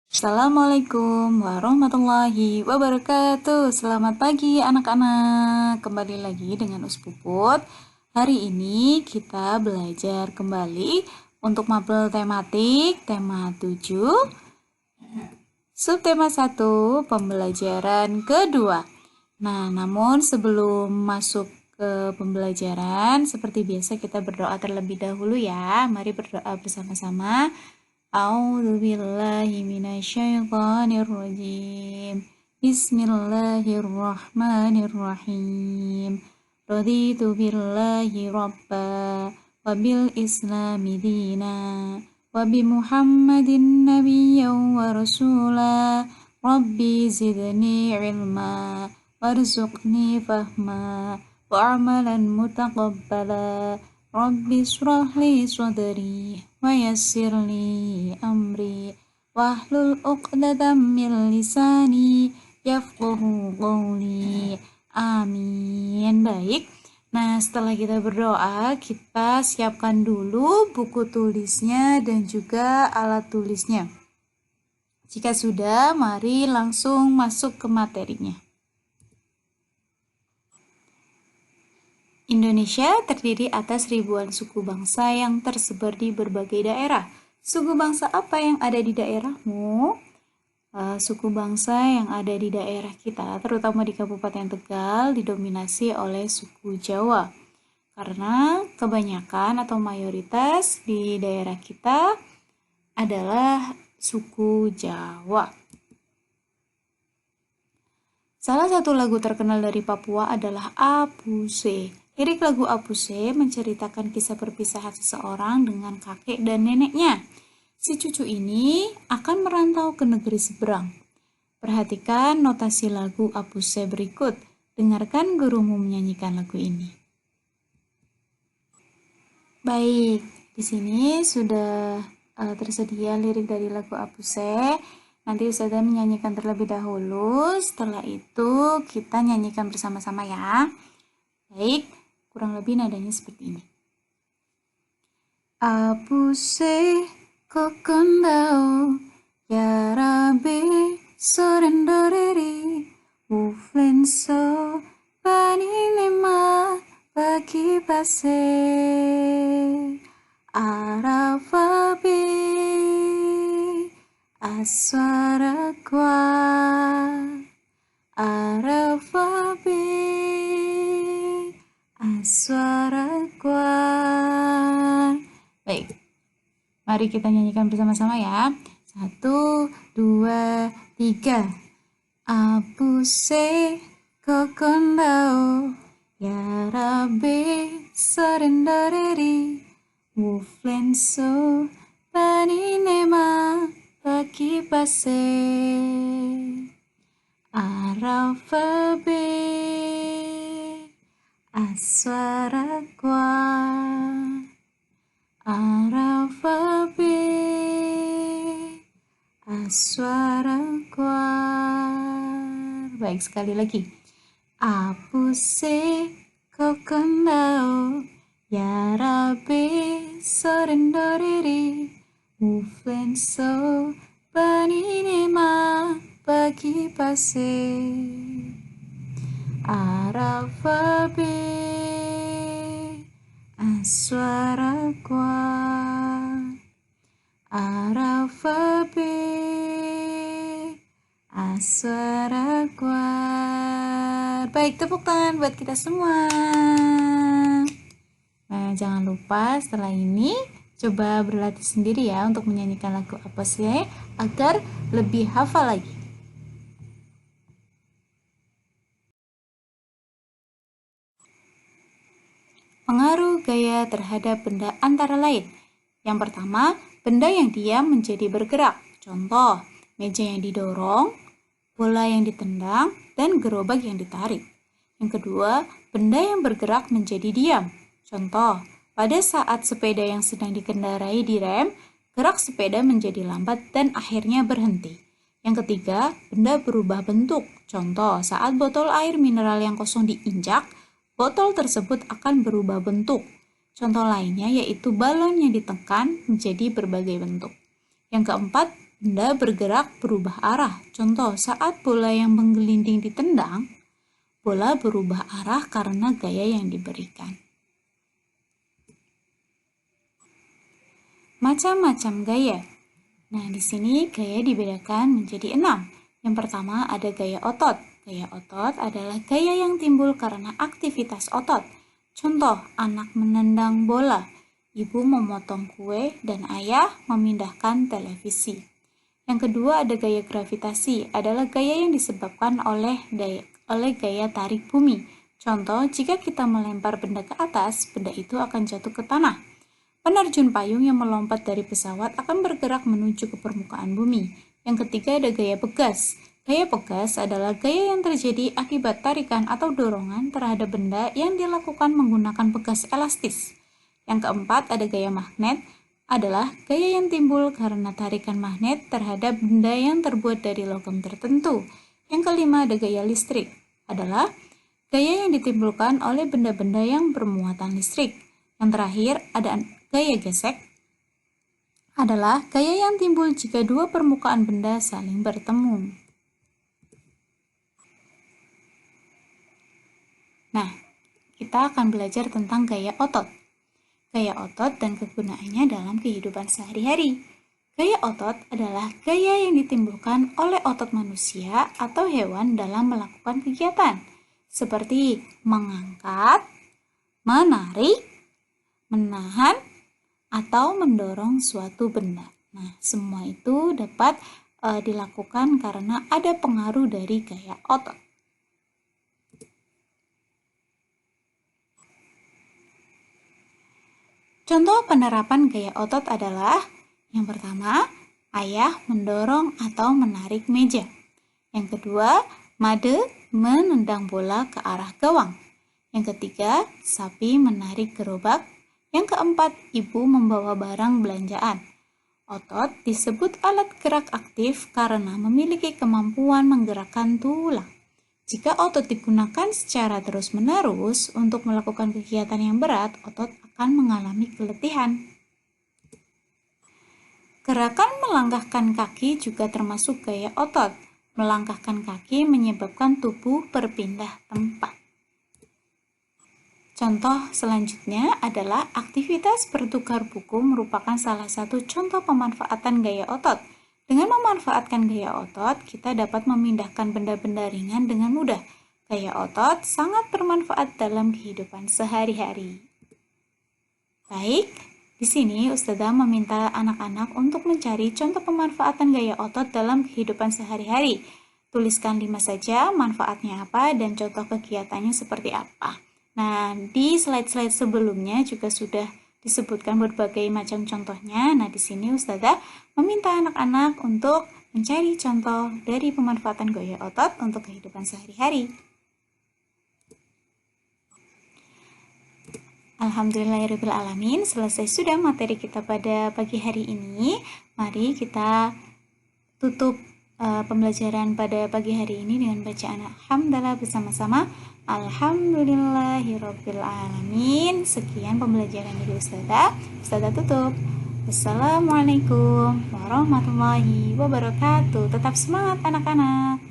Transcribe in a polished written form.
Assalamualaikum warahmatullahi wabarakatuh. Selamat pagi anak-anak. Kembali lagi dengan Us Puput. Hari ini kita belajar kembali untuk mapel tematik tema 7, subtema 1, pembelajaran kedua. Nah, namun sebelum masuk ke pembelajaran, seperti biasa kita berdoa terlebih dahulu ya. Mari berdoa bersama-sama. A'udzu billahi minasyaitonir rajim. Bismillahirrahmanirrahim. Raditu billahi rabba wa bil islami dina wa bi Muhammadin nabiyyan wa rasula. Rabbi zidni ilma warzuqni fahma wa amalan mutaqabbala. Rabbi shrah li sadri wa yassir li amri wahlul 'uqdatam min lisani yafqahu qawli. Amin. Baik. Nah, setelah kita berdoa, kita siapkan dulu buku tulisnya dan juga alat tulisnya. Jika sudah, mari langsung masuk ke materinya. Indonesia terdiri atas ribuan suku bangsa yang tersebar di berbagai daerah. Suku bangsa apa yang ada di daerahmu? Suku bangsa yang ada di daerah kita, terutama di Kabupaten Tegal, didominasi oleh suku Jawa. Karena kebanyakan atau mayoritas di daerah kita adalah suku Jawa. Salah satu lagu terkenal dari Papua adalah Apuse. Lirik lagu Apuse menceritakan kisah perpisahan seseorang dengan kakek dan neneknya. Si cucu ini akan merantau ke negeri seberang. Perhatikan notasi lagu Apuse berikut. Dengarkan gurumu menyanyikan lagu ini. Baik, di sini sudah tersedia lirik dari lagu Apuse. Nanti Ustazah menyanyikan terlebih dahulu. Setelah itu kita nyanyikan bersama-sama ya. Baik, kurang lebih nadanya seperti ini. Apuse kokondao yarabe sorendoreri uflenso paninema bagi pase arafabe aswara kwa arafabe aswara kwa. Baik, mari kita nyanyikan bersama-sama ya. 1, 2, 3. Apuse kokondao yarabe sorendoreri wuflenso paninema bagi pase arafabe aswara kwa arafabe aswara kwa. Baik, sekali lagi. Apuse kokondao yarabe sorendoreri uflenso paninema bagi pase arafabe aswara kwa arafabe aswara kwa. Baik, tepuk tangan buat kita semua. Nah, jangan lupa setelah ini coba berlatih sendiri ya untuk menyanyikan lagu Apuse agar lebih hafal lagi. Pengaruh gaya terhadap benda antara lain. Yang pertama, benda yang diam menjadi bergerak. Contoh, meja yang didorong, bola yang ditendang, dan gerobak yang ditarik. Yang kedua, benda yang bergerak menjadi diam. Contoh, pada saat sepeda yang sedang dikendarai direm, gerak sepeda menjadi lambat dan akhirnya berhenti. Yang ketiga, benda berubah bentuk. Contoh, saat botol air mineral yang kosong diinjak, botol tersebut akan berubah bentuk. Contoh lainnya yaitu balon yang ditekan menjadi berbagai bentuk. Yang keempat, benda bergerak berubah arah. Contoh, saat bola yang menggelinding ditendang, bola berubah arah karena gaya yang diberikan. Macam-macam gaya. Nah, di sini gaya dibedakan menjadi 6. Yang pertama ada gaya otot. Gaya otot adalah gaya yang timbul karena aktivitas otot. Contoh, anak menendang bola, ibu memotong kue, dan ayah memindahkan televisi. Yang kedua ada gaya gravitasi, adalah gaya yang disebabkan oleh gaya tarik bumi. Contoh, jika kita melempar benda ke atas, benda itu akan jatuh ke tanah. Penerjun payung yang melompat dari pesawat akan bergerak menuju ke permukaan bumi. Yang ketiga ada gaya pegas. Gaya pegas adalah gaya yang terjadi akibat tarikan atau dorongan terhadap benda yang dilakukan menggunakan pegas elastis. Yang keempat ada gaya magnet, adalah gaya yang timbul karena tarikan magnet terhadap benda yang terbuat dari logam tertentu. Yang kelima ada gaya listrik, adalah gaya yang ditimbulkan oleh benda-benda yang bermuatan listrik. Yang terakhir ada gaya gesek, adalah gaya yang timbul jika dua permukaan benda saling bertemu. Nah, kita akan belajar tentang gaya otot. Gaya otot dan kegunaannya dalam kehidupan sehari-hari. Gaya otot adalah gaya yang ditimbulkan oleh otot manusia atau hewan dalam melakukan kegiatan, seperti mengangkat, menarik, menahan, atau mendorong suatu benda. Nah, semua itu dapat dilakukan karena ada pengaruh dari gaya otot. Contoh penerapan gaya otot adalah yang pertama, ayah mendorong atau menarik meja. Yang kedua, Made menendang bola ke arah gawang. Yang ketiga, sapi menarik gerobak. Yang keempat, ibu membawa barang belanjaan. Otot disebut alat gerak aktif karena memiliki kemampuan menggerakkan tulang. Jika otot digunakan secara terus-menerus untuk melakukan kegiatan yang berat, otot akan mengalami keletihan. Gerakan melangkahkan kaki juga termasuk gaya otot. Melangkahkan kaki menyebabkan tubuh berpindah tempat. Contoh selanjutnya adalah aktivitas bertukar buku merupakan salah satu contoh pemanfaatan gaya otot. Dengan memanfaatkan gaya otot, kita dapat memindahkan benda-benda ringan dengan mudah. Gaya otot sangat bermanfaat dalam kehidupan sehari-hari. Baik, di sini Ustazah meminta anak-anak untuk mencari contoh pemanfaatan gaya otot dalam kehidupan sehari-hari. Tuliskan 5 saja manfaatnya apa dan contoh kegiatannya seperti apa. Nah, di slide-slide sebelumnya juga sudah disebutkan berbagai macam contohnya. Nah, di sini Ustazah meminta anak-anak untuk mencari contoh dari pemanfaatan gaya otot untuk kehidupan sehari-hari. Alhamdulillahirrahmanirrahim, selesai sudah materi kita pada pagi hari ini. Mari kita tutup pembelajaran pada pagi hari ini dengan bacaan alhamdulillah bersama-sama. Alhamdulillahirrabbilalamin. Sekian pembelajaran dari Ustazah. Ustazah tutup. Wassalamualaikum warahmatullahi wabarakatuh. Tetap semangat anak-anak.